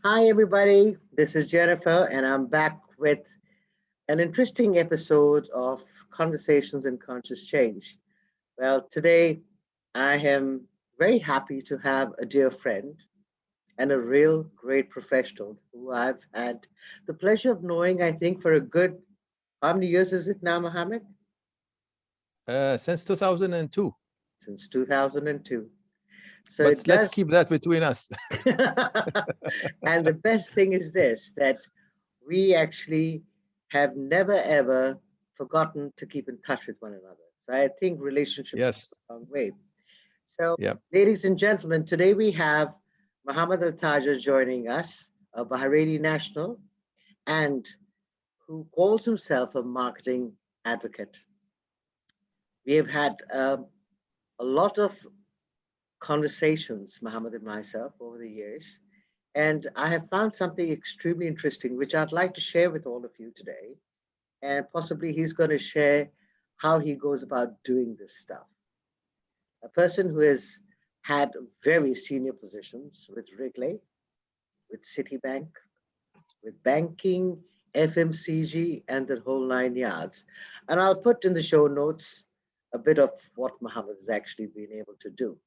Hi, everybody. This is Jennifer, and I'm back with an interesting episode of Conversations in Conscious Change. Well, today I am very happy to have a dear friend and a real great professional who I've had the pleasure of knowing, I think, for a good, how many years is it now, Mohammed? Since 2002. Since 2002. So But it let's does. keep that between us. And the best thing is this, that we actually have never ever forgotten to keep in touch with one another. So I think relationships Yes. go a long way. So, Yeah. ladies and gentlemen, today we have Mohamed Al Tajer joining us, a Bahraini national, and who calls himself a marketing advocate. We have had a lot of conversations, Mohammed and myself, over the years. And I have found something extremely interesting, which I'd like to share with all of you today. And possibly he's going to share how he goes about doing this stuff. A person who has had very senior positions with Wrigley, with Citibank, with banking, FMCG, and the whole nine yards. And I'll put in the show notes a bit of what Mohammed has actually been able to do.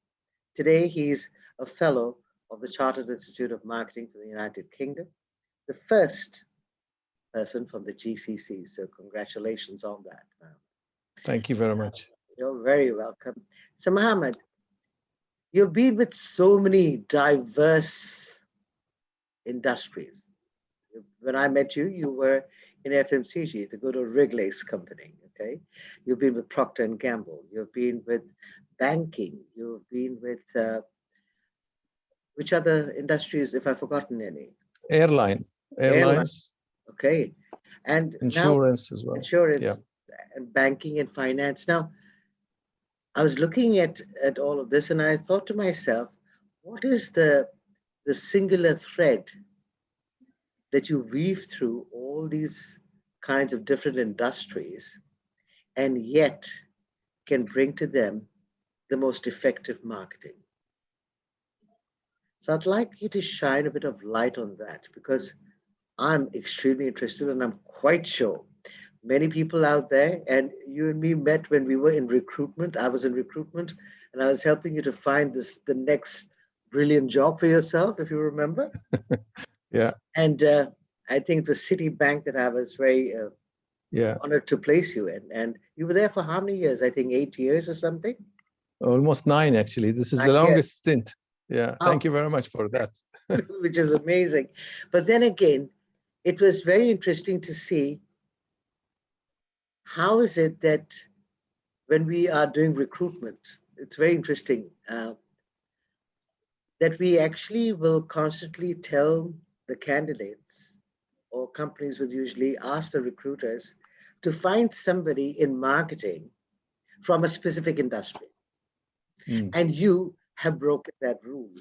Today, he's a fellow of the Chartered Institute of Marketing for the United Kingdom, the first person from the GCC. So congratulations on that. Thank you very much. You're very welcome. So Mohammed, you've been with so many diverse industries. When I met you, you were in FMCG, the good old Wrigley's company. Okay, you've been with Procter and Gamble. You've been with banking. You've been with which other industries, if I've forgotten any? Airline, Airline. airlines, Okay, and now insurance as well. insurance, Yeah. and banking and finance. Now, I was looking at all of this, and I thought to myself, what is the singular thread that you weave through all these kinds of different industries, and yet can bring to them the most effective marketing? So I'd like you to shine a bit of light on that, because I'm extremely interested, and I'm quite sure many people out there, and you and me met when we were in recruitment. I was in recruitment, and I was helping you to find the next brilliant job for yourself, if you remember. Yeah. And I think the Citibank that I was very Yeah. honored to place you in. And you were there for how many years? I think 8 years or something. Almost 9, actually. This is the 9 years. longest stint. Yeah. Thank Oh. you very much for that. Which is amazing. But then again, it was very interesting to see how is it that when we are doing recruitment, it's very interesting that we actually will constantly tell the candidates, or companies would usually ask the recruiters to find somebody in marketing from a specific industry. Mm. And you have broken that rule.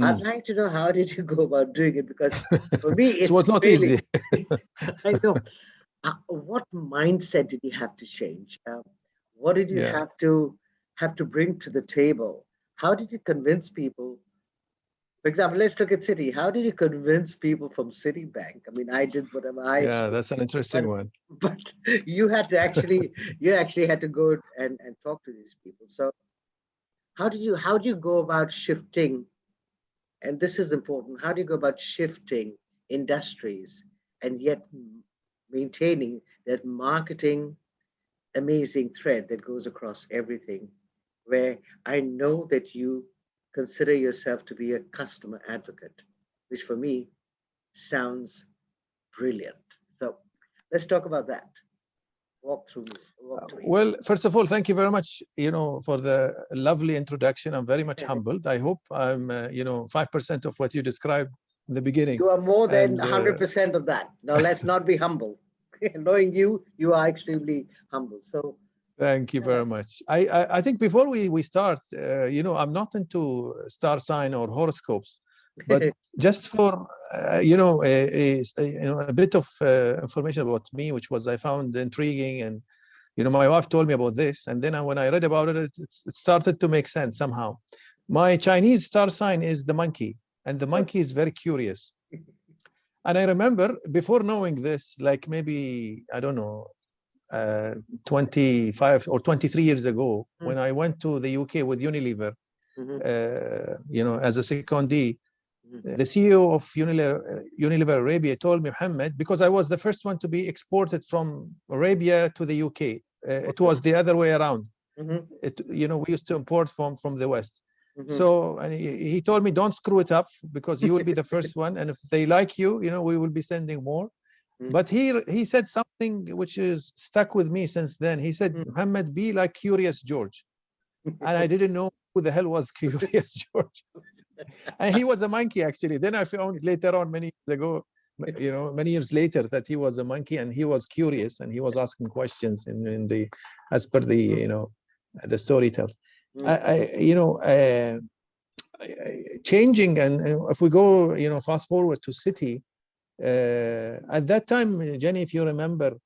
I'd like to know, how did you go about doing it? Because for me, It was not really, easy. I know. What mindset did you have to change? What did you Yeah. have to bring to the table? How did you convince people? For example, let's look at Citi. How did you convince people from Citibank? I mean, I did whatever I Yeah, did, that's an interesting but, one. but you actually had to go and talk to these people. So how do you go about shifting? And this is important. How do you go about shifting industries and yet maintaining that marketing amazing thread that goes across everything, where I know that you consider yourself to be a customer advocate, which for me sounds brilliant. So let's talk about that. Walk through me. Well, first of all, thank you very much, for the lovely introduction. I'm very much humbled. I hope I'm, 5% of what you described in the beginning. You are more than And, 100% of that. Now let's not be humble. Knowing you, you are extremely humble. So Thank you very much. I think before we start, I'm not into star sign or horoscopes, but just for a bit of information about me, which was I found intriguing, and my wife told me about this, and then when I read about it, it started to make sense somehow. My Chinese star sign is the monkey, and the monkey is very curious. And I remember before knowing this, like maybe, I don't know, 25 or 23 years ago, when I went to the UK with Unilever, as a secondee, the CEO of Unilever Arabia told me, Mohammed, because I was the first one to be exported from Arabia to the UK. It was the other way around. We used to import from the West. So, and he told me, don't screw it up, because you will be the first one. And if they like you, we will be sending more. But he said something which is stuck with me since then. He said, Mohammed, be like Curious George. And I didn't know who the hell was Curious George. And he was a monkey, actually. Then I found later on, many years ago, many years later, that he was a monkey and he was curious and he was asking questions as per the, the storytellers. Changing, and if we go, fast forward to City, at that time, Jenny, if you remember,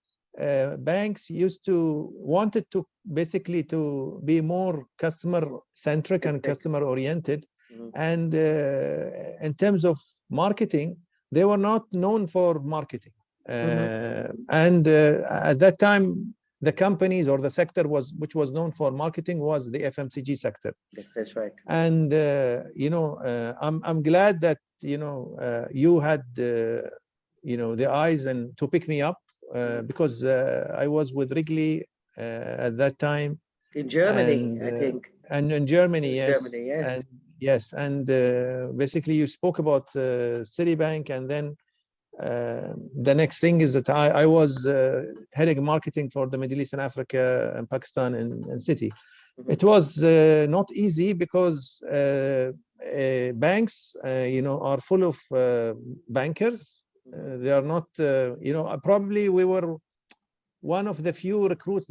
banks wanted to basically to be more customer centric and customer oriented. And in terms of marketing, they were not known for marketing. And at that time, the companies or the sector which was known for marketing was the FMCG sector. Yes, that's right. And I'm glad that you had the eyes and to pick me up, because I was with Wrigley at that time in Germany, and, I think. And in Germany, yes. Germany, yes. And, yes, and basically you spoke about Citibank, and then the next thing is that I was heading marketing for the Middle East and Africa and Pakistan and City. It was not easy because banks, are full of bankers. They are not, probably we were one of the few recruits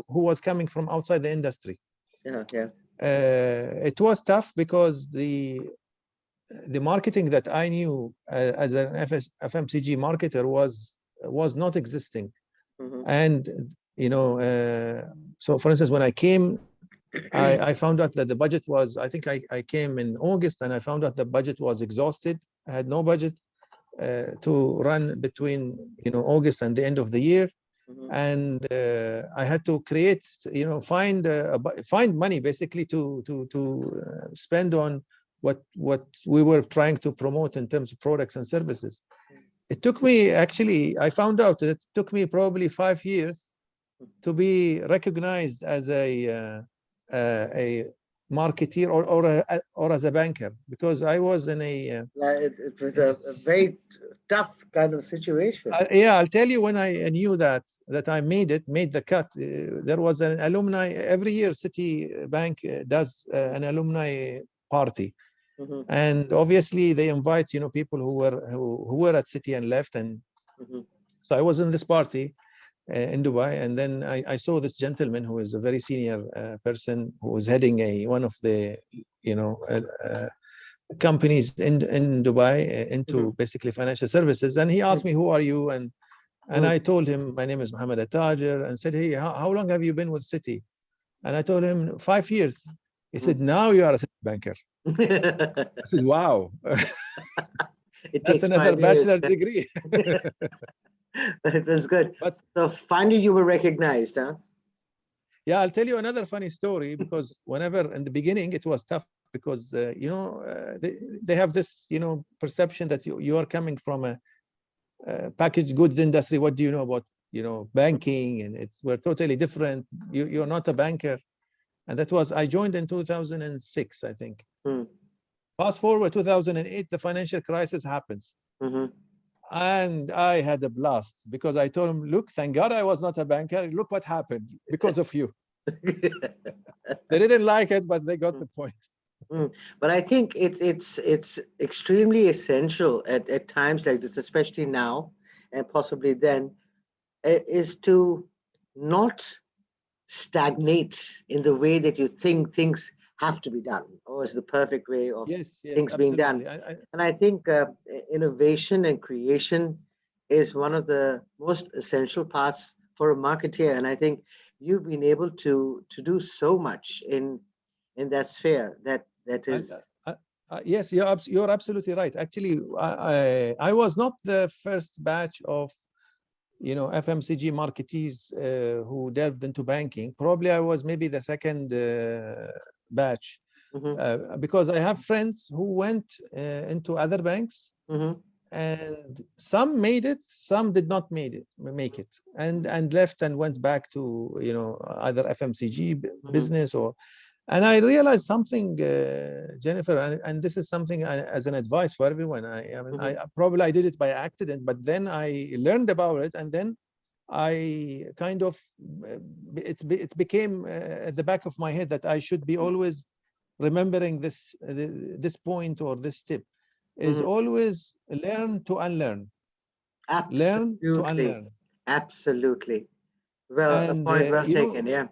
who was coming from outside the industry. Yeah. It was tough because the marketing that I knew as an FMCG marketer was not existing. And so for instance, when I came, I found out that the budget was, I think I came in August, and I found out the budget was exhausted. I had no budget to run between August and the end of the year. And I had to create, find money basically to spend on what we were trying to promote in terms of products and services. It took me, actually, I found out that it took me probably 5 years to be recognized as a marketeer or as a banker, because I was in a it was a very tough kind of situation. Yeah, I'll tell you when I knew that I made the cut. There was an alumni every year. Citibank does an alumni party, and obviously they invite people who were at City and left, and so I was in this party in Dubai, and then I saw this gentleman who is a very senior person who was heading one of the companies in Dubai into basically financial services, and he asked me, who are you? And I told him my name is Mohamed Al Tajer, and said, hey, how long have you been with City? And I told him 5 years. He said, now you are a City banker. I said, wow. That's another bachelor's degree. It was good. So finally you were recognized, huh? Yeah, I'll tell you another funny story, because whenever in the beginning it was tough, because they have this perception that you are coming from a packaged goods industry. What do you know about banking? And we're totally different. You're not a banker. And that was, I joined in 2006, I think. Fast forward 2008, the financial crisis happens. And I had a blast, because I told him, look, thank God I was not a banker. Look what happened because of you. They didn't like it, but they got the point. But I think it's extremely essential at times like this, especially now and possibly then, is to not stagnate in the way that you think things have to be done, or is the perfect way of things being done. And I think innovation and creation is one of the most essential parts for a marketeer. And I think you've been able to do so much in that sphere that is. Yes, you're absolutely right. Actually, I was not the first batch of FMCG marketees who delved into banking. Probably I was maybe the second batch, because I have friends who went into other banks, and some made it, some did not make it, and left and went back to either FMCG business or. And I realized something, Jennifer, and this is something as an advice for everyone. I probably I did it by accident, but then I learned about it, and then I kind of it became at the back of my head that I should be always remembering this point, or this tip is always learn to unlearn. Learn to Absolutely. unlearn. Absolutely. Well, a And point well taken. Yeah.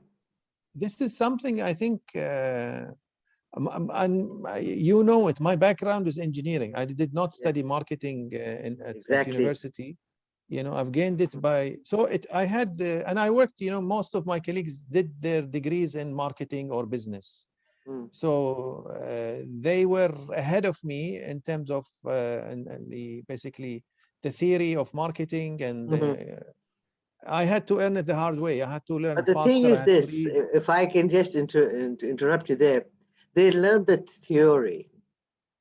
this is something I think. And it, my background is engineering. I did not study marketing at university. I've gained it by, so I had, and I worked, most of my colleagues did their degrees in marketing or business. So they were ahead of me in terms of and basically the theory of marketing, and I had to earn it the hard way. I had to learn But the thing faster. I is had to this, read. if I can just interrupt you there, they learned the theory,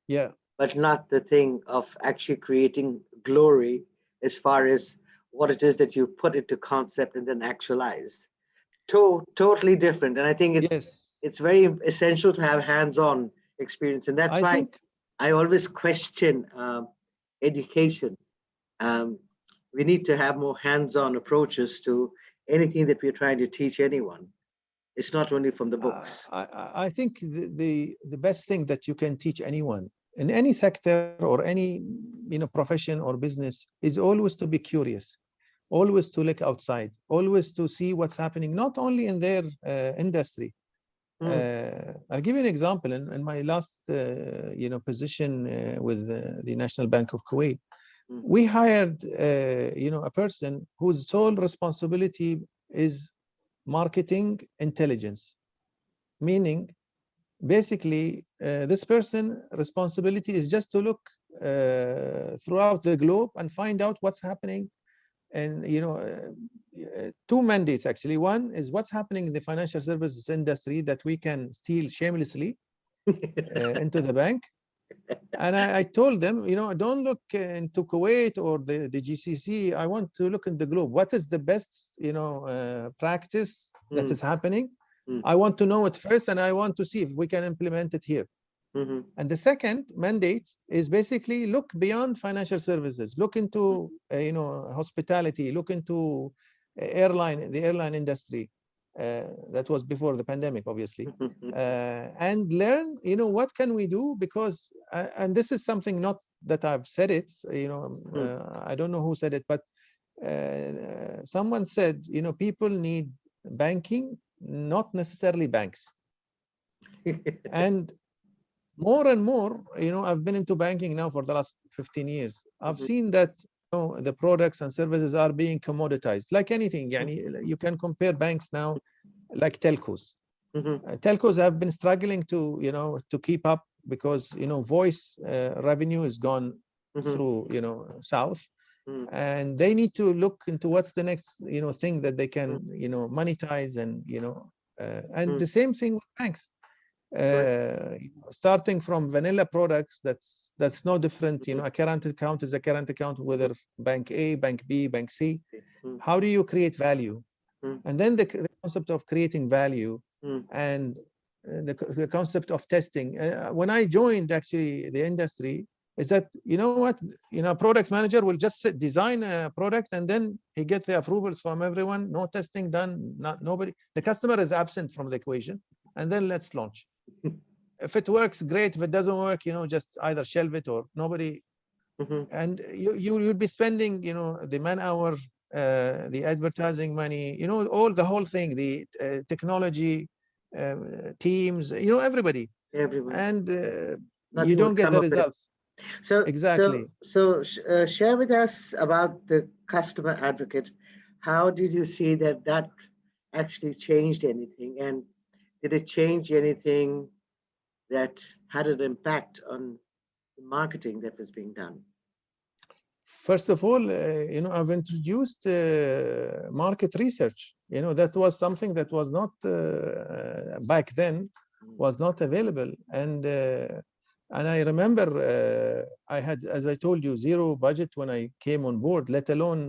Yeah. but not the thing of actually creating glory as far as what it is that you put into concept and then actualize. Totally different. And I think it's very essential to have hands-on experience. And that's I why think I always question education. We need to have more hands-on approaches to anything that we're trying to teach anyone. It's not only from the books. I think the best thing that you can teach anyone in any sector or any profession or business is always to be curious, always to look outside, always to see what's happening not only in their industry. I'll give you an example. In my last position with the National Bank of Kuwait, we hired a person whose sole responsibility is marketing intelligence, meaning basically this person responsibility is just to look throughout the globe and find out what's happening. And two mandates actually. One is what's happening in the financial services industry that we can steal shamelessly into the bank. And I told them, don't look into Kuwait or the GCC. I want to look in the globe. What is the best, practice that is happening? I want to know it first, and I want to see if we can implement it here. And the second mandate is basically look beyond financial services, look into, hospitality, look into the airline industry. That was before the pandemic, obviously, and learn, what can we do? Because, and this is something not that I've said it, I don't know who said it, but someone said, people need banking, not necessarily banks. And more and more, I've been into banking now for the last 15 years. I've seen that the products and services are being commoditized, like anything. You can compare banks now like telcos. Telcos have been struggling to keep up because voice revenue is gone through south, and they need to look into what's the next thing that they can monetize, and and the same thing with banks. Starting from vanilla products, that's no different. A current account is a current account, whether bank A, bank B, bank C. How do you create value? And then the concept of creating value, and the concept of testing. When I joined actually the industry, is that a product manager will just design a product, and then he gets the approvals from everyone, no testing done, nobody, the customer is absent from the equation, and then let's launch. If it works, great. If it doesn't work, just either shelve it or nobody. And you'll be spending the man hour, the advertising money, the whole thing, the technology teams, everybody, and you don't get the results. So exactly. So share with us about the customer advocate. How did you see that actually changed anything, and did it change anything that had an impact on the marketing that was being done? First of all, I've introduced market research. That was something that was not back then, was not available. And I remember I had, as I told you, zero budget when I came on board, let alone,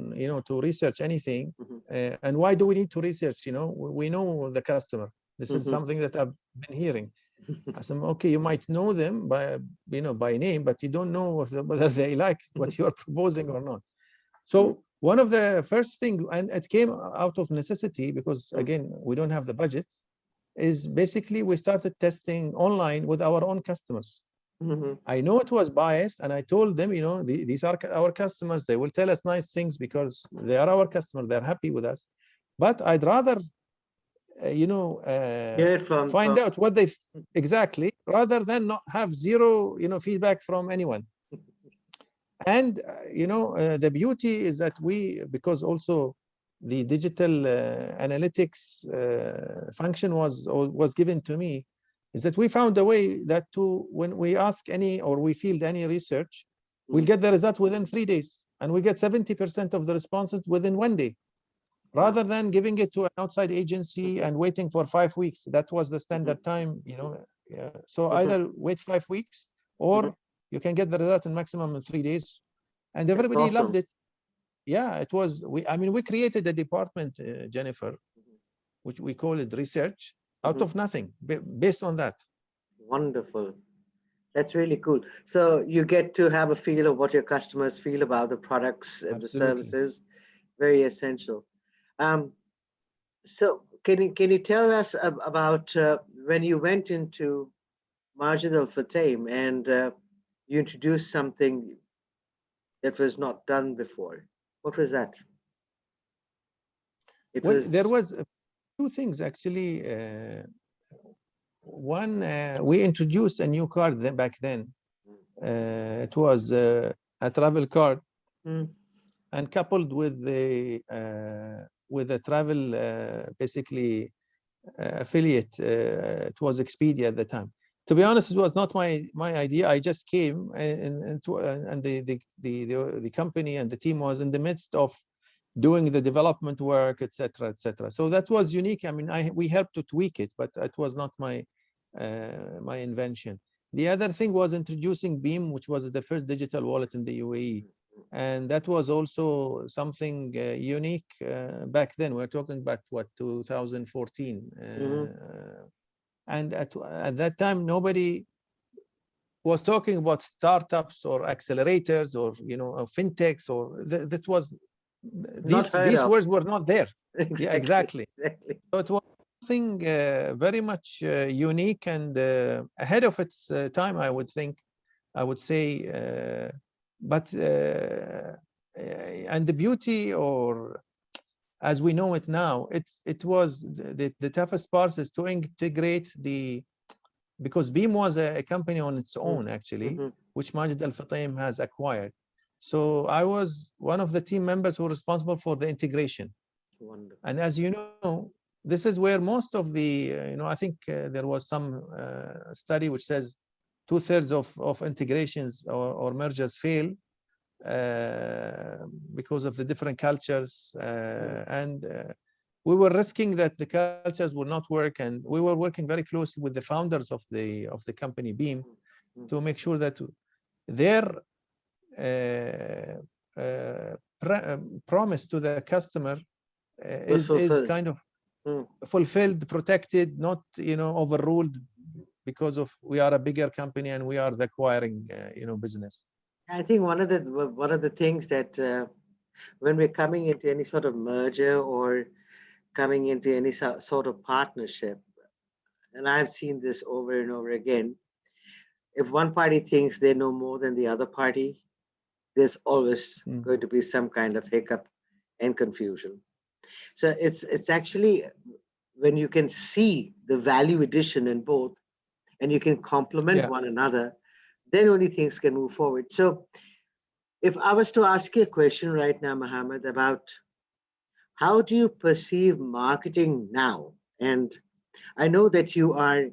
to research anything. And why do we need to research? We know the customer. This is something that I've been hearing. I said, okay, you might know them by name, but you don't know whether they like what you're proposing or not. So one of the first things, and it came out of necessity because again, we don't have the budget, is basically we started testing online with our own customers. I know it was biased, and I told them, these are our customers. They will tell us nice things because they are our customers. They're happy with us. But I'd rather find out what they exactly, rather than not have zero feedback from anyone. And the beauty is that because also the digital analytics function was given to me, is that we found a way that when we ask any or we field any research, we'll get the result within 3 days, and we get 70% of the responses within 1 day, rather than giving it to an outside agency and waiting for 5 weeks. That was the standard time, So either wait 5 weeks, or you can get the result in maximum in 3 days. And everybody loved it. Yeah, it was, we created a department, Jennifer, which we call it research, out of nothing, based on that. Wonderful. That's really cool. So you get to have a feel of what your customers feel about the products and the services. Very essential. So can you tell us about when you went into Mohamed Al Tajer and you introduced something that was not done before? What was that? There was two things actually. One, we introduced a new card back then. It was a travel card, and coupled with a travel basically affiliate. It was Expedia at the time. To be honest, it was not my idea. I just came and the company and the team was in the midst of doing the development work, etc., etc. So that was unique. We helped to tweak it, but it was not my invention. The other thing was introducing Beam, which was the first digital wallet in the UAE, and that was also something unique back then. We're talking about what, 2014, and at that time nobody was talking about startups or accelerators or fintechs, or that was. These words were not there. Exactly. Yeah, exactly. So it was something very much unique and ahead of its time, I would say. But and the beauty, or as we know it now, it was the toughest part is to integrate because Beam was a company on its own actually, which Mohamed Al Tajer has acquired. So I was one of the team members who were responsible for the integration. Wonderful. And as you know, this is where most of the, I think there was some study which says 2/3 of integrations or mergers fail because of the different cultures. And we were risking that the cultures would not work. And we were working very closely with the founders of the company Beam to make sure that their promise to the customer is kind of fulfilled, protected, not overruled, because of we are a bigger company and we are the acquiring business. I think one of the things that when we're coming into any sort of merger or coming into any sort of partnership, and I've seen this over and over again, if one party thinks they know more than the other party, there's always going to be some kind of hiccup and confusion. So it's actually when you can see the value addition in both and you can complement one another, then only things can move forward. So if I was to ask you a question right now, Mohamed, about how do you perceive marketing now? And I know that you are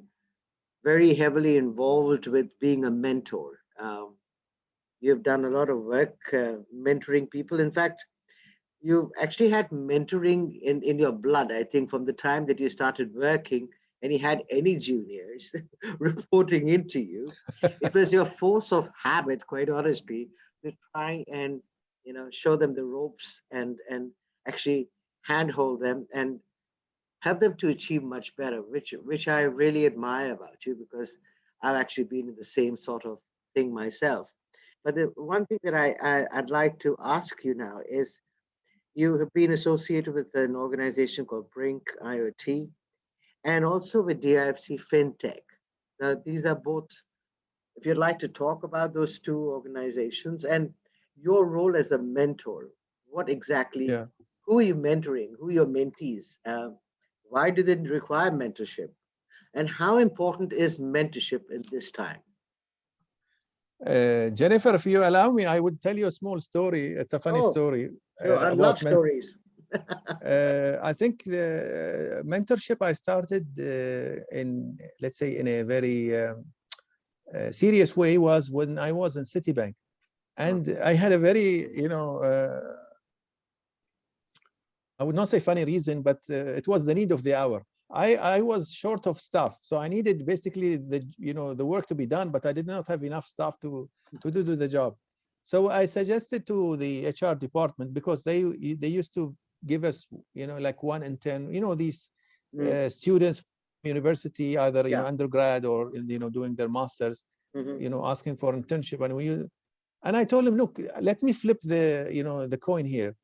very heavily involved with being a mentor. You've done a lot of work mentoring people. In fact, you've actually had mentoring in your blood, I think, from the time that you started working and you had any juniors reporting into you. It was your force of habit, quite honestly, to try and show them the ropes and actually handhold them and help them to achieve much better, which I really admire about you because I've actually been in the same sort of thing myself. But the one thing that I'd like to ask you now is you have been associated with an organization called Brink IoT and also with DIFC FinTech. Now, these are both, if you'd like to talk about those two organizations and your role as a mentor, what exactly, Yeah. who are you mentoring, who are your mentees, why do they require mentorship, and how important is mentorship in this time? Jennifer, if you allow me, I would tell you a small story. It's a funny Oh, story sure, I love about stories. I think the mentorship I started in, let's say, in a very serious way was when I was in Citibank, and I had a very, I would not say funny reason, but it was the need of the hour. I was short of staff, so I needed basically the work to be done, but I did not have enough staff to do the job. So I suggested to the HR department because they used to give us like 1 in 10 these Mm, students from university, either yeah. undergrad or doing their masters, Mhm. asking for internship, and I told him, look, let me flip the coin here.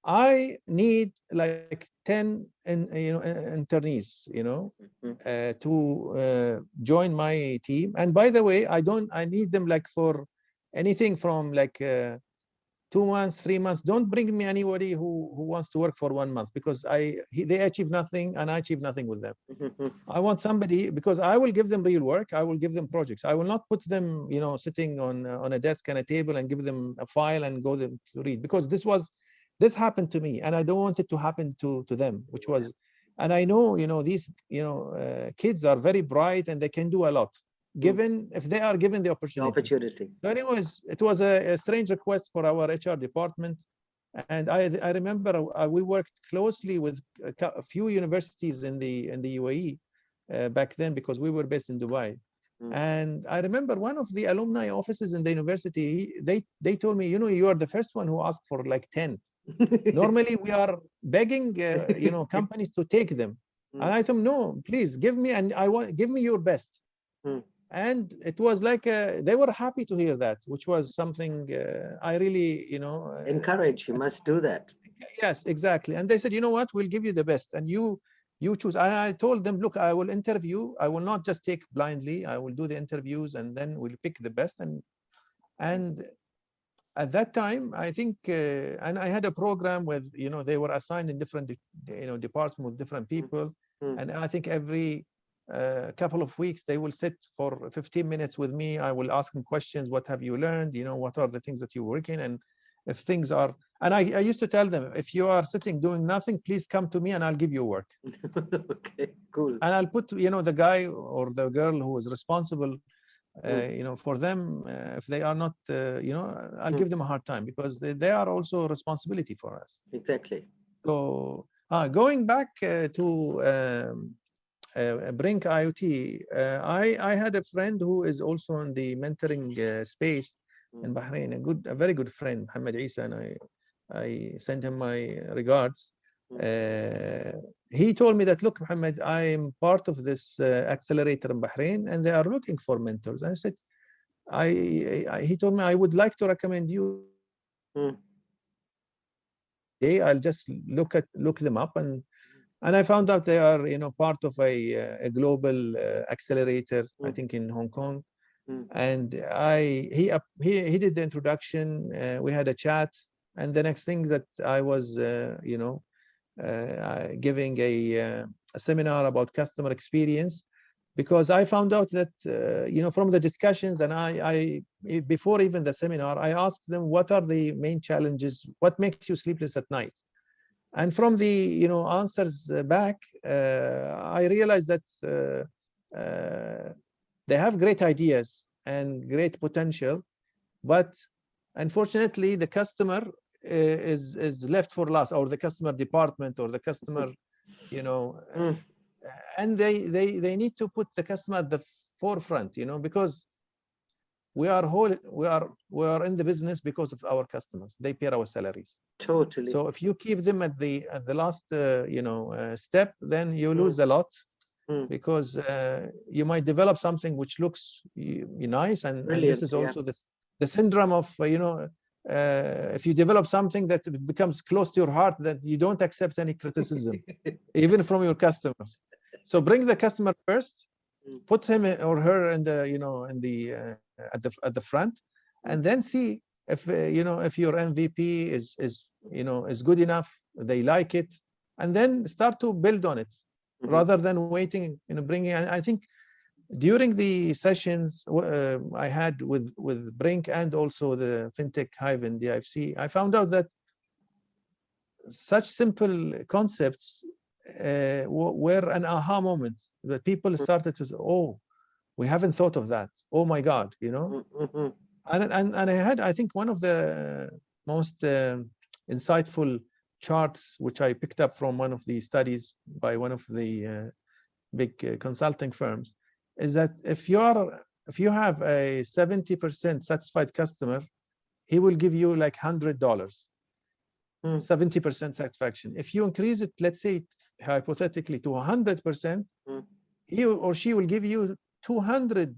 I need like 10 internees, Mhm. to join my team. And by the way, I need them like for anything from like 2 months, 3 months. Don't bring me anybody who wants to work for 1 month because they achieve nothing and I achieve nothing with them. Mhm. I want somebody because I will give them real work. I will give them projects. I will not put them, sitting on a desk and a table and give them a file and go them to read because this happened to me and I don't want it to happen to them, which Yeah. was, and I know, these, kids are very bright and they can do a lot Mm. given if they are given the The opportunity. opportunity. So anyways, it was a strange request for our HR department. And I remember we worked closely with a few universities in the UAE back then because we were based in Dubai. Mm. And I remember one of the alumni offices in the university, they told me, you are the first one who asked for like 10. Normally we are begging, companies to take them. And Mm. I told them, no, please give me, and give me your best. Mm. And it was like they were happy to hear that, which was something I really, Encourage, you must do that. yes, exactly. And they said, you know what, we'll give you the best, and you choose. I told them, look, I will interview. I will not just take blindly. I will do the interviews, and then we'll pick the best. And at that time, I think, and I had a program with, they were assigned in different, departments with different Mm. people. Mm. And I think every couple of weeks, they will sit for 15 minutes with me. I will ask them questions. What have you learned? What are the things that you're working? And if things are, and I used to tell them, if you are sitting doing nothing, please come to me and I'll give you work. Okay, cool. And I'll put, the guy or the girl who is responsible Mm. for them, if they are not, I'll Mm. give them a hard time because they are also a responsibility for us. Exactly. So going back to Brink IoT, I had a friend who is also in the mentoring space Mm. in Bahrain, a very good friend, Mohamed Isa, and I send him my regards. Mm. He told me that, look, Mohammed, I'm part of this accelerator in Bahrain, and they are looking for mentors. And I said, he told me, I would like to recommend you. Mm. I'll just look them up, and I found out they are, part of a global accelerator, I Mm. think in Hong Kong. Mm. And he did the introduction. We had a chat, and the next thing that I was, giving a seminar about customer experience, because I found out that from the discussions, and I before even the seminar, I asked them, what are the main challenges, what makes you sleepless at night? And from the answers back, I realized that they have great ideas and great potential, but unfortunately the customer is left for last, or the customer department, or the customer, you know, and they need to put the customer at the forefront, you know, because we are in the business because of our customers. They pay our salaries. Totally. So if you keep them at the last step, then you lose a lot, because you might develop something which looks nice, and this is also the syndrome of if you develop something that becomes close to your heart, that you don't accept any criticism even from your customers. So bring the customer first, put him or her in the at the front, and then see if if your MVP is good enough, they like it, and then start to build on it, rather than waiting, bringing. I think during the sessions I had with Brink and also the FinTech Hive in DIFC, I found out that such simple concepts were an aha moment, that people started to say, oh, we haven't thought of that. Oh my God, And I think one of the most insightful charts, which I picked up from one of the studies by one of the big consulting firms, is that if you have a 70% satisfied customer, he will give you like $100, 70% satisfaction. If you increase it, let's say hypothetically to 100%, he or she will give you $200,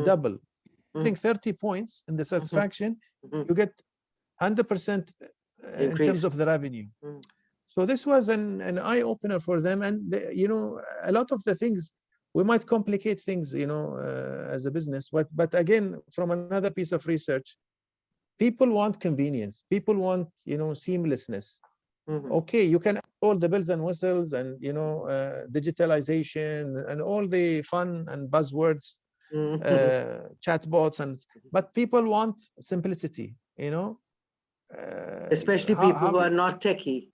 double. I think 30 points in the satisfaction, you get 100% in terms of the revenue. So this was an eye opener for them, and a lot of the things, we might complicate things, as a business, but again, from another piece of research, people want convenience, people want seamlessness. Okay, you can add all the bells and whistles and digitalization and all the fun and buzzwords, chatbots, but people want simplicity, especially people who are not techie.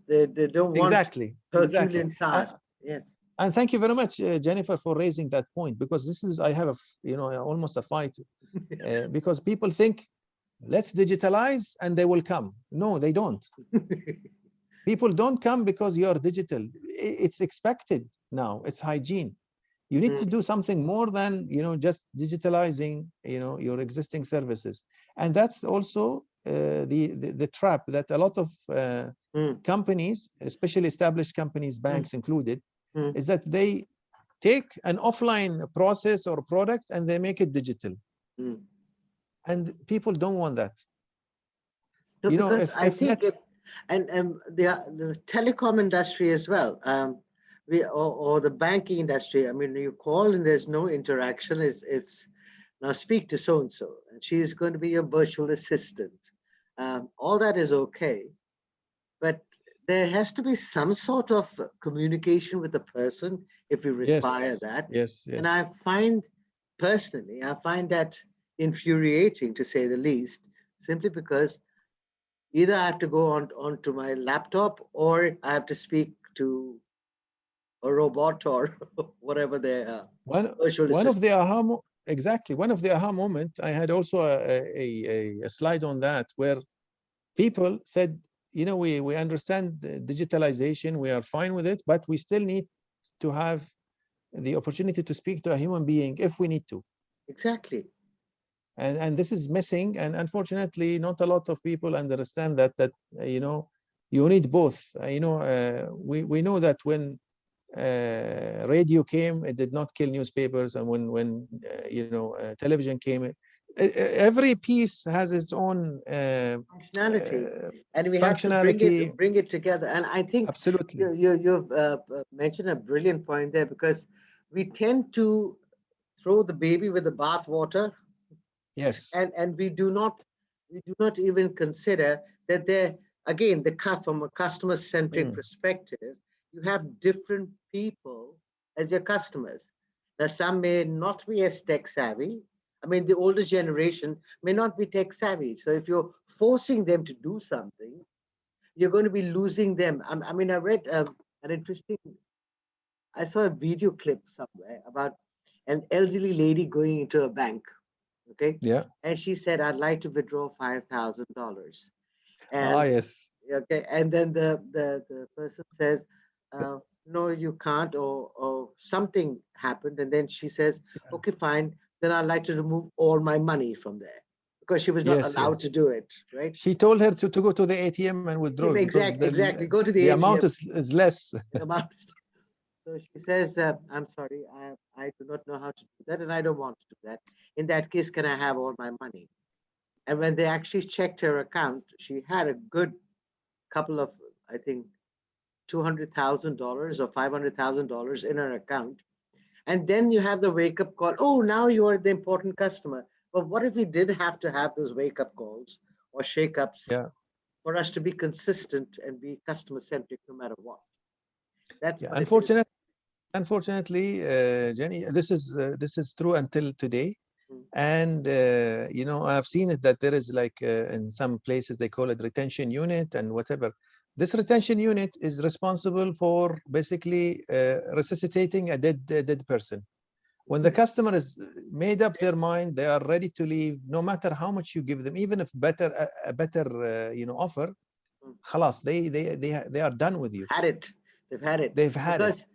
They don't want Herculean tasks. Yes. And thank you very much, Jennifer, for raising that point, because this is, I have almost a fight, because people think, let's digitalize and they will come. No, they don't. People don't come because you are digital. It's expected now. It's hygiene. You need to do something more than just digitalizing your existing services. And that's also the trap that a lot of companies, especially established companies, banks included, is that they take an offline process or product and they make it digital. And people don't want that. No, I think the telecom industry as well, or the banking industry. I mean, you call and there's no interaction. It's now speak to so and so, and she is going to be your virtual assistant. All that is okay, but there has to be some sort of communication with the person if you require that. Yes. And I find that infuriating, to say the least, simply because either I have to go onto my laptop or I have to speak to a robot or whatever they are. One of the aha moment, I had also a slide on that, where people said, we understand the digitalization, we are fine with it, but we still need to have the opportunity to speak to a human being if we need to. Exactly. And this is missing, and unfortunately not a lot of people understand that you need both. We know that when radio came, it did not kill newspapers, and when television came, every piece has its own functionality, and we have to bring it together. And I think absolutely you've mentioned a brilliant point there, because we tend to throw the baby with the bathwater. Yes. And we do not even consider that there, again, from a customer-centric perspective, you have different people as your customers. Now, some may not be as tech savvy. I mean, the older generation may not be tech savvy. So if you're forcing them to do something, you're going to be losing them. I mean, I read I saw a video clip somewhere about an elderly lady going into a bank. Okay. Yeah. And she said, I'd like to withdraw $5,000. Ah, And yes. okay, and then the person says, no, you can't, or something happened. And then she says, Yeah. okay, fine, then I'd like to remove all my money from there, because she was not Yes, allowed yes. to do it, right? She told her to go to the ATM and withdraw because Exactly. Go to the the amount ATM. is less. Amount. So she says, I'm sorry, I do not know how to do that, and I don't want to do that. In that case, can I have all my money? And when they actually checked her account, she had a good couple of, I think, $200,000 or $500,000 in her account. And then you have the wake up call. Oh, now you are the important customer. But what if we did have to have those wake up calls or shake ups Yeah. for us to be consistent and be customer centric no matter what? That's Yeah. what it is. Unfortunately, Jenny, this is true until today. Mm. And I've seen it that there is like in some places they call it retention unit and whatever. This retention unit is responsible for basically resuscitating a dead person. When the customer is made up their mind, they are ready to leave, no matter how much you give them, even if a better offer. Mm. خلاص, they are done with you. Had it. They've had it. They've had it. Because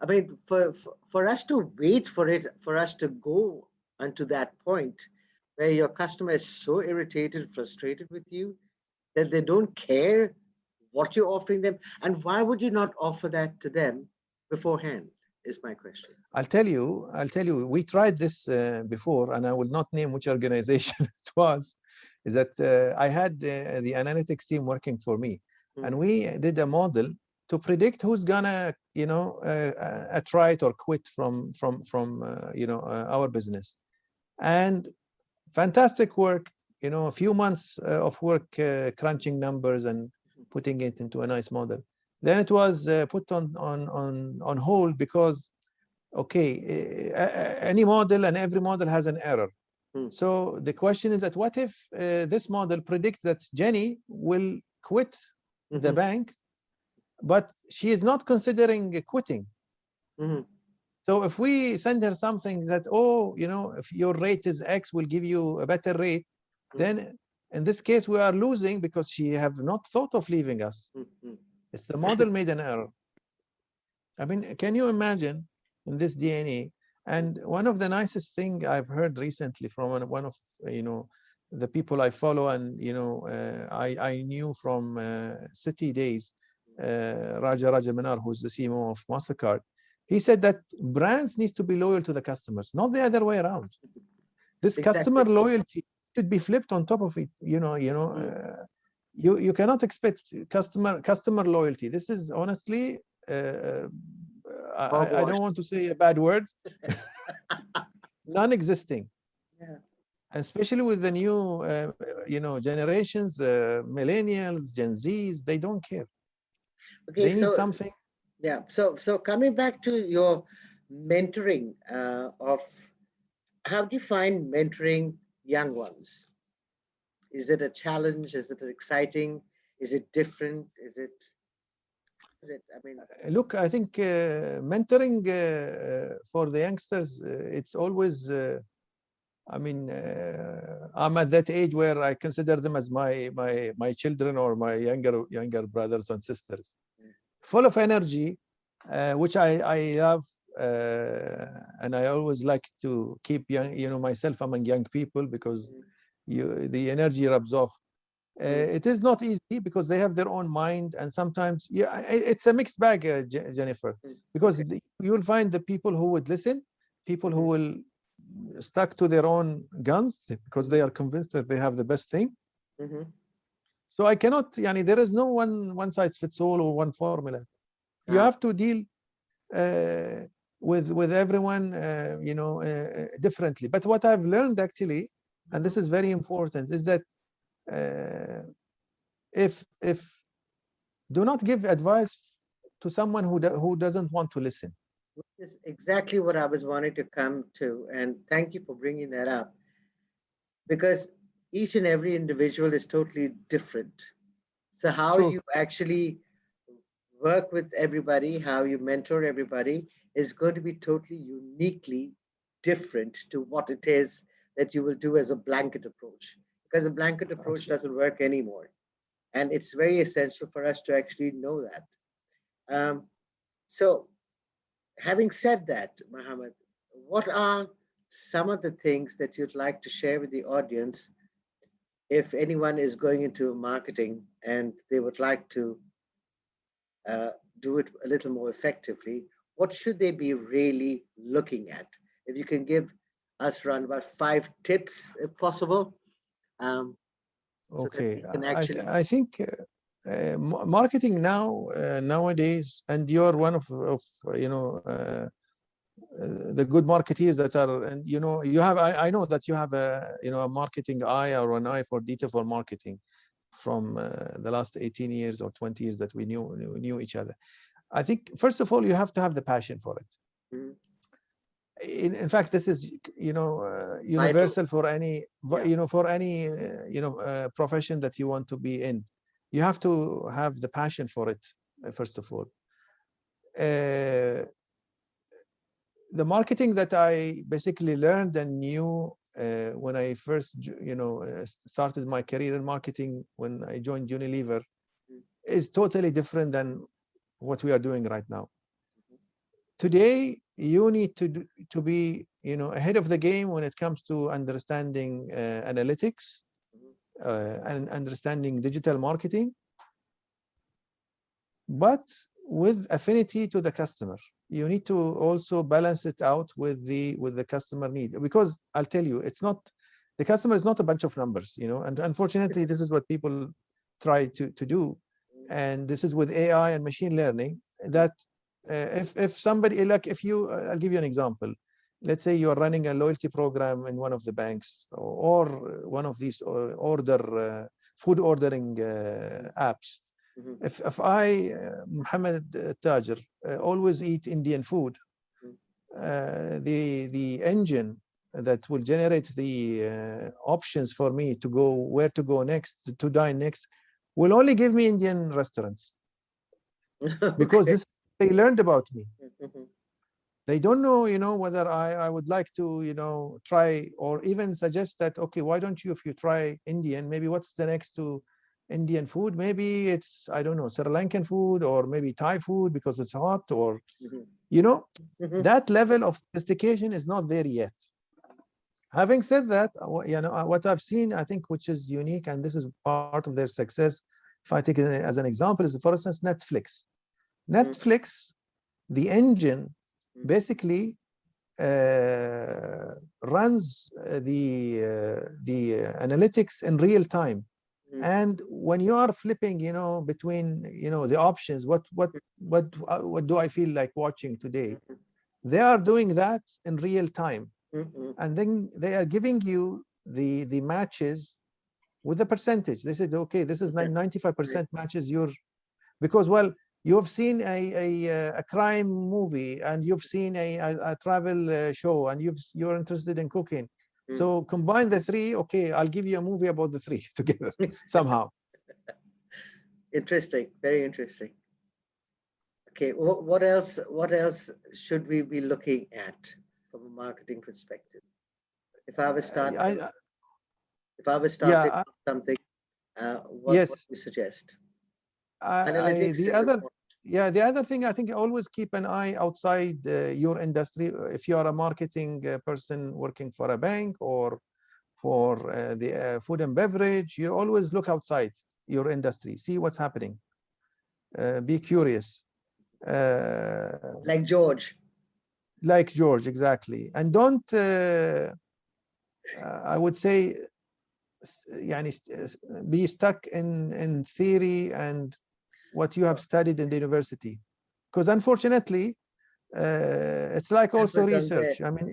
I mean, for us to wait for it, for us to go unto that point where your customer is so irritated, frustrated with you that they don't care what you're offering them. And why would you not offer that to them beforehand? Is my question. I'll tell you, we tried this before, and I will not name which organization it was. Is that I had the analytics team working for me, Mm. and we did a model to predict who's gonna, try it or quit from our business. And fantastic work, a few months of work crunching numbers and putting it into a nice model. Then it was put on hold because okay, any model and every model has an error. Mm. So the question is that what if this model predicts that Jenny will quit the Mhm. bank, but she is not considering quitting. Mhm. So if we send her something that, oh, if your rate is X, we'll give you a better rate, Mm. then in this case, we are losing because she have not thought of leaving us. Mhm. It's the model made an error. I mean, can you imagine in this DNA? And one of the nicest thing I've heard recently from one of the people I follow, and I knew from City Days, Raja Minar, who's the CMO of Mastercard. He said that brands needs to be loyal to the customers, not the other way around. This customer Exactly. loyalty should be flipped on top of it. You cannot expect customer loyalty. This is honestly, I Hogwash. don't want to say a bad word, non-existing, Yeah. especially with the new generations, millennials, Gen Zs. They don't care. Okay. They need So something. yeah. So coming back to your mentoring of how do you find mentoring young ones? Is it a challenge? Is it exciting? Is it different? I mean, Look, I think mentoring for the youngsters, it's always. I mean, I'm at that age where I consider them as my children or my younger brothers and sisters, full of energy, which I love, and I always like to keep myself among young people because the energy rubs off. It is not easy because they have their own mind, and sometimes, yeah, it's a mixed bag, Jennifer, because okay. you'll find the people who would listen, people who Mhm. will stuck to their own guns because they are convinced that they have the best thing. Mhm. So I cannot, there is no one size fits all or one formula. You Ah. have to deal uh, with everyone, differently. But what I've learned actually, and Mhm. this is very important, is that uh, if do not give advice to someone who doesn't want to listen. Which is exactly what I was wanting to come to, and thank you for bringing that up, because each and every individual is totally different. So how True. you actually work with everybody, how you mentor everybody is going to be totally uniquely different to what it is that you will do as a blanket approach, because a blanket approach Absolutely. doesn't work anymore. And it's very essential for us to actually know that. So, having said that, Mohammed, what are some of the things that you'd like to share with the audience if anyone is going into marketing and they would like to uh, do it a little more effectively? What should they be really looking at? If you can give us around about 5 tips, if possible, um, so that Okay, we can actually. I think marketing now nowadays, and you're one of you know the good marketeers that are, and you have, I know that you have a a marketing eye or an eye for detail for marketing from the last 18 years or 20 years that we knew each other. I think first of all you have to have the passion for it. Mhm. In fact, this is Vital. universal for any Yeah. for any profession that you want to be in. You have to have the passion for it first of all. The marketing that I basically learned and knew when I first started my career in marketing when I joined Unilever Mhm. is totally different than what we are doing right now. Mhm. Today you need to be ahead of the game when it comes to understanding analytics Mhm. and understanding digital marketing, but with affinity to the customer. You need to also balance it out with the customer need, because I'll tell you, it's not, the customer is not a bunch of numbers, and unfortunately this is what people try to do. And this is with AI and machine learning that if somebody, like, if you I'll give you an example. Let's say you're running a loyalty program in one of the banks, or one of these food ordering apps. Mhm. If I, Mohamed Tajer, always eat Indian food, Mhm. the engine that will generate the options for me to go where to go next, to dine next, will only give me Indian restaurants, because Okay. this they learned about me. Mhm. They don't know, whether I would like to, try, or even suggest that, okay, why don't you, if you try Indian, maybe what's the next to Indian food? Maybe it's, I don't know, Sri Lankan food, or maybe Thai food because it's hot, or, Mhm. you know, Mhm. that level of sophistication is not there yet. Having said that, what I've seen, I think, which is unique, and this is part of their success, if I take it as an example, is, for instance, Netflix. Mhm. Netflix, the engine, Mhm. basically runs the analytics in real time. Mhm. And when you are flipping, between, the options, what do I feel like watching today? Mhm. They are doing that in real time, Mhm. and then they are giving you the matches with a percentage. They said, okay, this is Okay. Right. 95% matches your, because, well, you've seen a crime movie, and you've seen a travel show, and you're interested in cooking. Mhm. So combine the three. Okay, I'll give you a movie about the three together somehow. Interesting. Very interesting. Okay. What else? What else should we be looking at from a marketing perspective? If I was starting, I if I was starting yeah, something, what yes. do you suggest? I Analytics the is other important. Yeah, the other thing, I think, always keep an eye outside your industry. If you are a marketing person working for a bank, or for the food and beverage, you always look outside your industry, see what's happening, be curious, uh, Like George. like George, exactly. And don't I would say يعني be stuck in theory and what you have studied in the university, because unfortunately it's like That also was done there. research. I mean,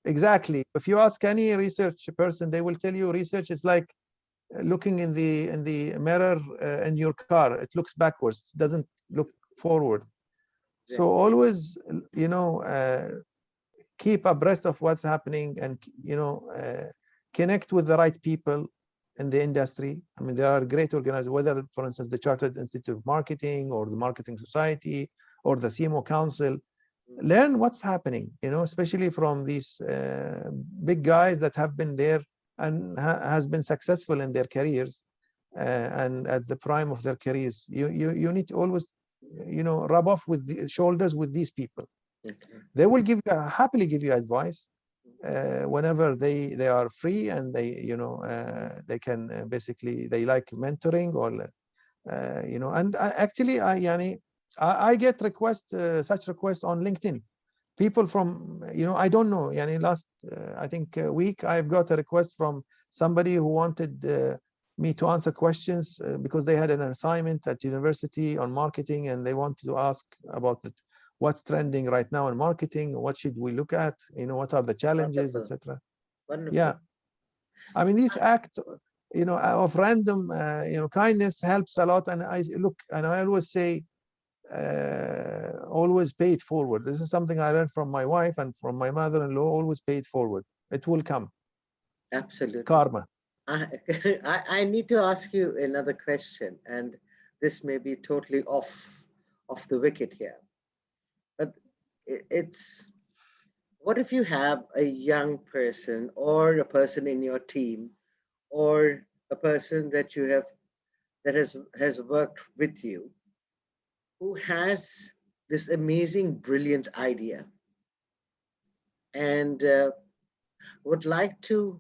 exactly, if you ask any research person, they will tell you research is like looking in the mirror in your car. It looks backwards, it doesn't look forward. So Exactly. always, keep abreast of what's happening, and connect with the right people in the industry. I mean, there are great organizers, whether, for instance, the Chartered Institute of Marketing, or the Marketing Society, or the CMO Council. learn what's happening, especially from these big guys that have been there and has been successful in their careers, and at the prime of their careers. You need to always, rub off with the shoulders with these people. Okay. They will happily give you advice whenever they are free, and they can basically, they like mentoring, or and actually I get such requests on LinkedIn. People from, I don't know, last I think week I've got a request from somebody who wanted me to answer questions because they had an assignment at university on marketing, and they wanted to ask about what's trending right now in marketing, what should we look at, what are the challenges, Wonderful. etc. Wonderful. Yeah, I mean, these act of random kindness helps a lot. And I always say, always pay it forward. This is something I learned from my wife and from my mother-in-law. Always pay it forward. It will come. Absolutely. Karma. I need to ask you another question, and this may be totally off the wicket here, but it's, what if you have a young person or a person in your team or a person that you have that has worked with you who has this amazing, brilliant idea and would like to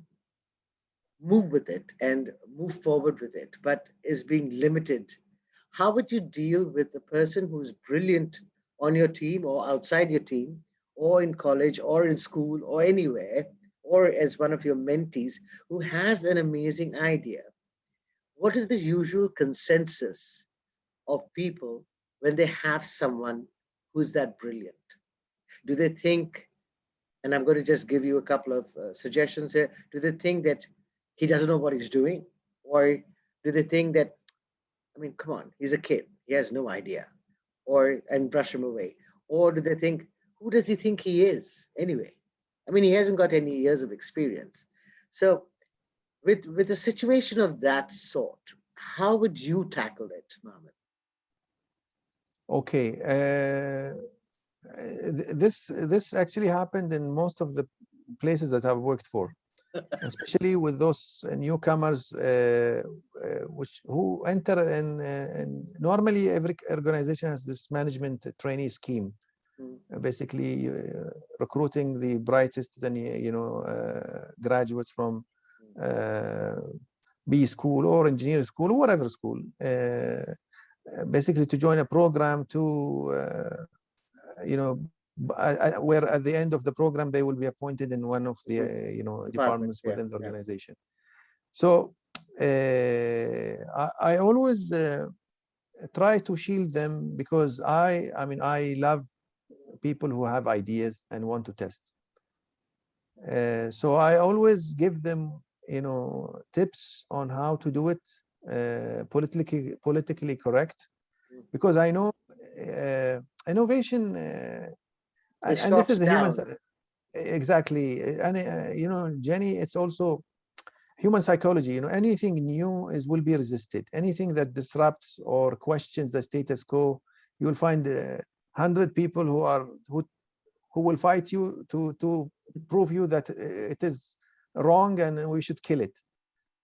move with it and move forward with it, but is being limited? How would you deal with the person who's brilliant on your team or outside your team, or in college or in school or anywhere, or as one of your mentees who has an amazing idea? What is the usual consensus of people when they have someone who's that brilliant? Do they think, and I'm going to just give you a couple of suggestions here, do they think that he doesn't know what he's doing? Or do they think that, I mean, come on, he's a kid, he has no idea, or and brush him away? Or do they think, who does he think he is anyway? I mean, he hasn't got any years of experience. So, with a situation of that sort, how would you tackle it, Mohammed? Okay. This actually happened in most of the places that I've worked for, especially with those newcomers who enter in, normally every organization has this management trainee scheme, basically recruiting the brightest and graduates from B school or engineering school or whatever school, basically to join a program to where at the end of the program they will be appointed in one of the departments Yeah, within the yeah. organization. So I always try to shield them, because I mean, I love people who have ideas and want to test. So I always give them tips on how to do it politically correct, because I know innovation and this Short is a human down. exactly. And Jenny, it's also human psychology. Anything new will be resisted. Anything that disrupts or questions the status quo, you will find 100 people who will fight you to prove you that it is wrong and we should kill it.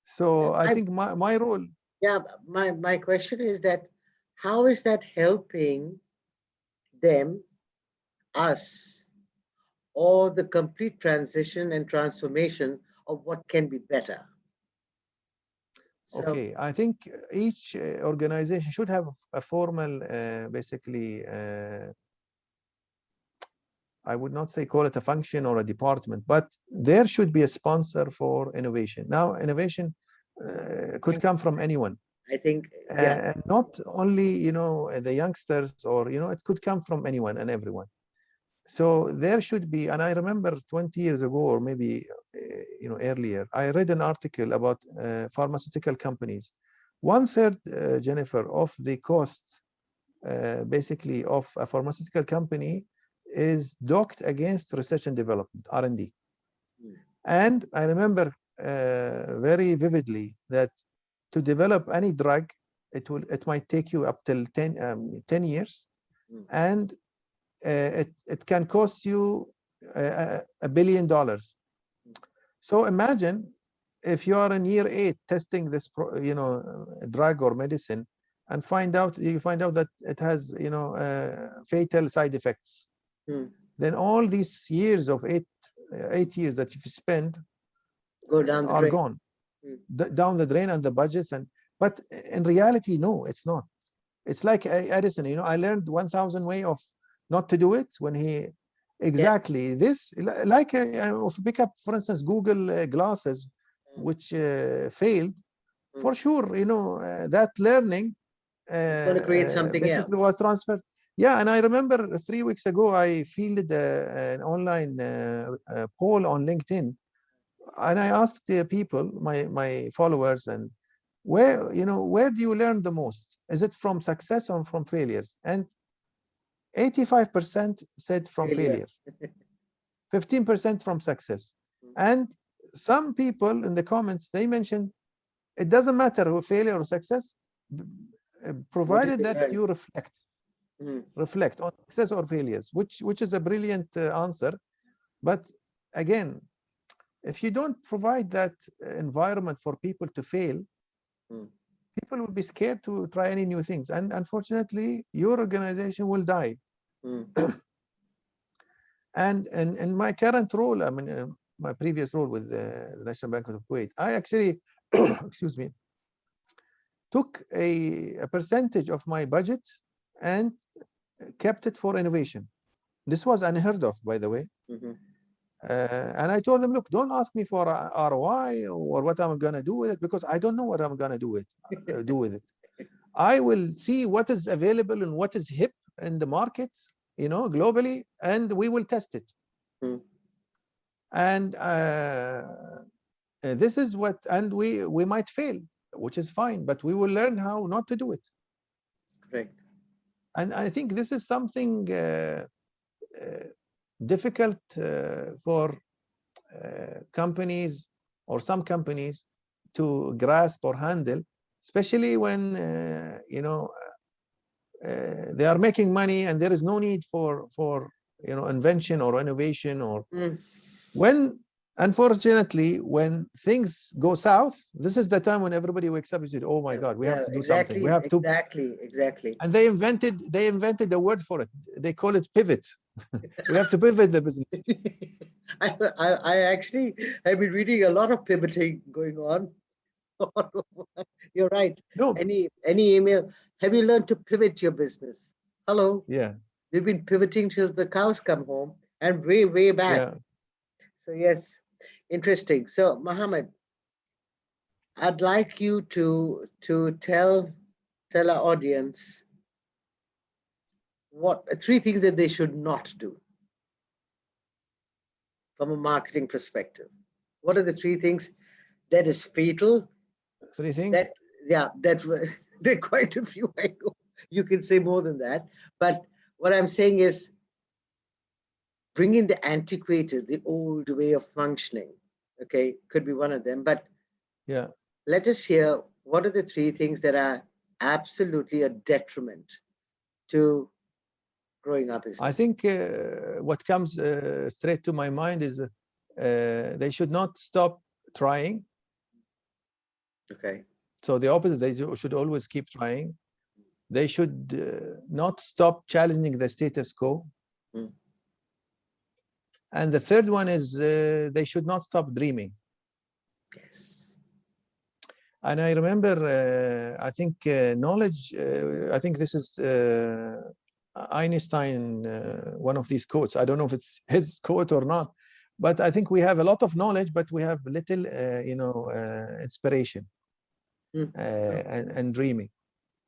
So I think my role. Yeah, my question is that, how is that helping them, us, or the complete transition and transformation of what can be better? So, Okay, I think each organization should have a formal, basically, I would not say call it a function or a department, but there should be a sponsor for innovation. Now, innovation could come from anyone. I think, yeah, Not only, the youngsters, or, it could come from anyone and everyone. So there should be, and I remember 20 years ago, or maybe, earlier, I read an article about pharmaceutical companies. 1/3, Jennifer, of the cost, basically, of a pharmaceutical company is docked against research and development, R&D. And I remember very vividly that to develop any drug, it might take you up till 10 years, and it can cost you $1 billion. So imagine if you are in year 8 testing this drug or medicine, and you find out that it has fatal side effects. Then all these years of 8 years that you've spent go down the are drain. gone down the drain, and the budgets. But in reality, no, it's not. It's like Edison. I learned 1,000 way of not to do it when he exactly this, like pick up, for instance, Google glasses, which failed. For sure, that learning going to create something basically else. was transferred. Yeah, and I remember 3 weeks ago I fielded an online poll on LinkedIn, and I asked the people, my followers, and where do you learn the most? Is it from success or from failures? And 85% said from failure, 15% from success. And some people in the comments, they mentioned it doesn't matter who failure or success, provided that you reflect on success or failures, which is a brilliant answer. But again, if you don't provide that environment for people to fail, people will be scared to try any new things, and unfortunately your organization will die. And in my current role, I mean my previous role with the National Bank of Kuwait, I actually excuse me, took a percentage of my budget and kept it for innovation. This was unheard of, by the way. And I told them, look, don't ask me for ROI or what I'm going to do with it, because I don't know what I'm going to do with it. I will see what is available and what is hip in the market, globally, and we will test it. And this is what, and we might fail, which is fine, but we will learn how not to do it. Correct. And I think this is something difficult for companies, or some companies, to grasp or handle, especially when they are making money and there is no need for invention or innovation, or when, unfortunately, when things go south, this is the time when everybody wakes up and says, oh my God, we have to do something. We have to exactly. And they invented a word for it. They call it pivot. We have to pivot the business. I actually have been reading a lot of pivoting going on. You're right. No. Any email, have you learned to pivot your business? Hello. Yeah. We've been pivoting till the cows come home, and way back. Yeah. So yes, interesting. So Mohamed, I'd like you to tell our audience what 3 things that they should not do from a marketing perspective. What are the 3 things that is fatal? 3 things? That there are quite a few, I know. You can say more than that. But what I'm saying is bringing the antiquated, the old way of functioning, okay, could be one of them. But yeah, let us hear what are the 3 things that are absolutely a detriment to growing up. I think what comes straight to my mind is they should not stop trying. Okay. So the opposite, they should always keep trying. They should not stop challenging the status quo. And the third one is they should not stop dreaming. Yes. And I remember, I think knowledge, I think this is Einstein, one of these quotes. I don't know if it's his quote or not, but I think we have a lot of knowledge, but we have little, inspiration and dreaming.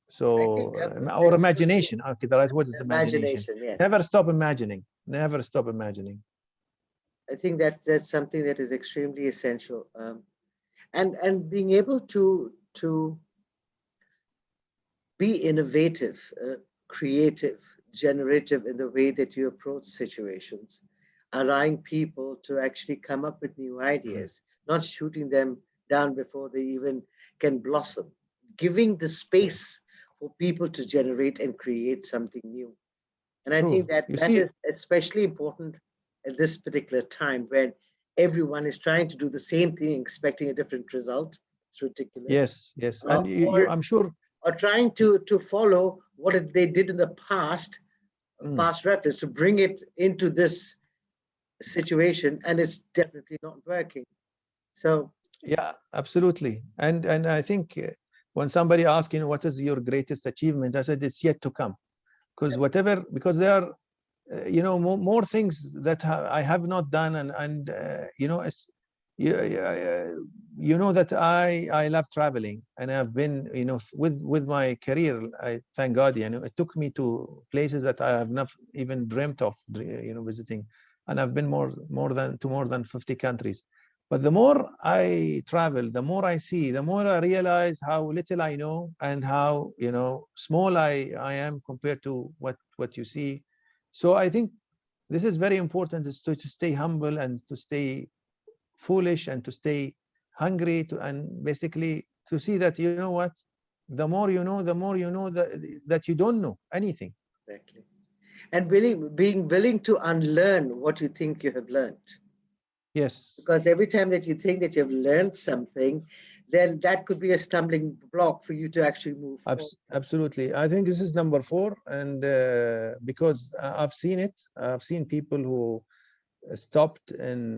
So, or imagination. Okay, the right word is imagination. Yes. Never stop imagining. Never stop imagining. I think that's something that is extremely essential, and being able to be innovative, creative, generative in the way that you approach situations, allowing people to actually come up with new ideas, not shooting them down before they even can blossom, giving the space for people to generate and create something new. And I think True. that You that see, is especially important at this particular time when everyone is trying to do the same thing, expecting a different result. It's ridiculous. yes, yes. Uh, And or I'm sure. or trying to follow what they did in the past, Mm. past reference, to bring it into this situation, and it's definitely not working. So Yeah, absolutely. And I think when somebody asks, what is your greatest achievement? I said it's yet to come, because whatever, because there are, more things that I have not done, it's, you know that I love traveling, and I've been, with my career, I thank God, it took me to places that I have not even dreamt of, visiting, and I've been more than 50 countries. But the more I travel, the more I see, the more I realize how little I know, and how, small I am compared to what you see. So I think this is very important, is to stay humble, and to stay foolish, and to stay hungry, and basically to see that, what, the more you know, the more you know that you don't know anything. exactly. And being willing to unlearn what you think you have learned. Yes. Because every time that you think that you've learned something, then that could be a stumbling block for you to actually move forward. Absolutely. I think this is number 4, and because I've seen it, I've seen people who stopped in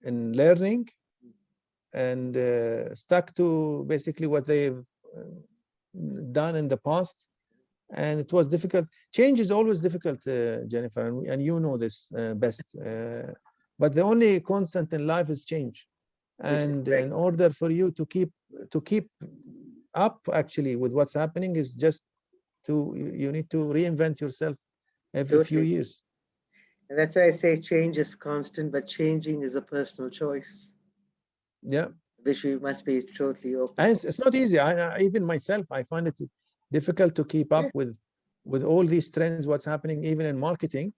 learning, and stuck to basically what they've done in the past, and it was difficult. Change is always difficult, Jennifer, and you know this best. But the only constant in life is change, Which is and correct. in order for you to keep up actually with what's happening, is just you need to reinvent yourself every few Totally. years. And that's why I say change is constant, but changing is a personal choice, Yeah, which we must be totally open and for. it's not easy. Even myself, I find it difficult to keep up Yeah. with all these trends, what's happening even in marketing,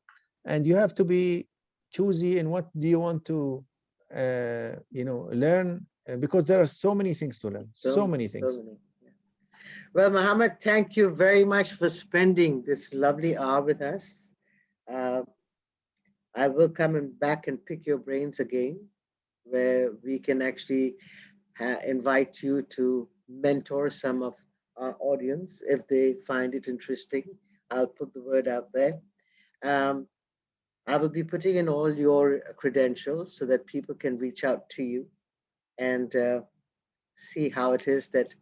and you have to be choosy in what do you want to learn, because there are so many things to learn, So so many, many so things. many. Yeah. Well, Mohammed, thank you very much for spending this lovely hour with us. Uh, I will come and back and pick your brains again, where we can actually invite you to mentor some of our audience if they find it interesting. I'll put the word out there. Um, I will be putting in all your credentials so that people can reach out to you and see how it is that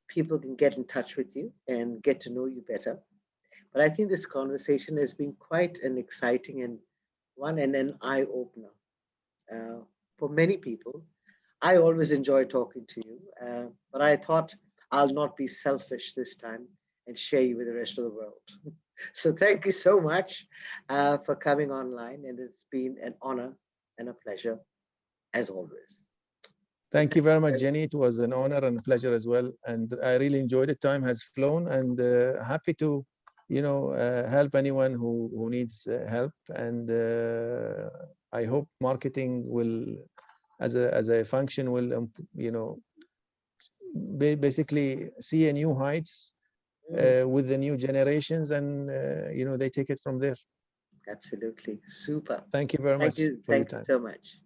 people can get in touch with you and get to know you better. But I think this conversation has been quite an exciting and one and an eye opener uh, for many people. I always enjoy talking to you, but I thought I'll not be selfish this time and share you with the rest of the world. So thank you so much for coming online, and it's been an honor and a pleasure as always. So Thank you thank very you much, very much. Jenny. It was an honor and a pleasure as well, and I really enjoyed it. Time has flown, and happy to help anyone who needs help, and I hope marketing will, as a function, will basically see a new heights Mm, with the new generations, and they take it from there. absolutely. Super. Thank you very much for your Thank you time. so much.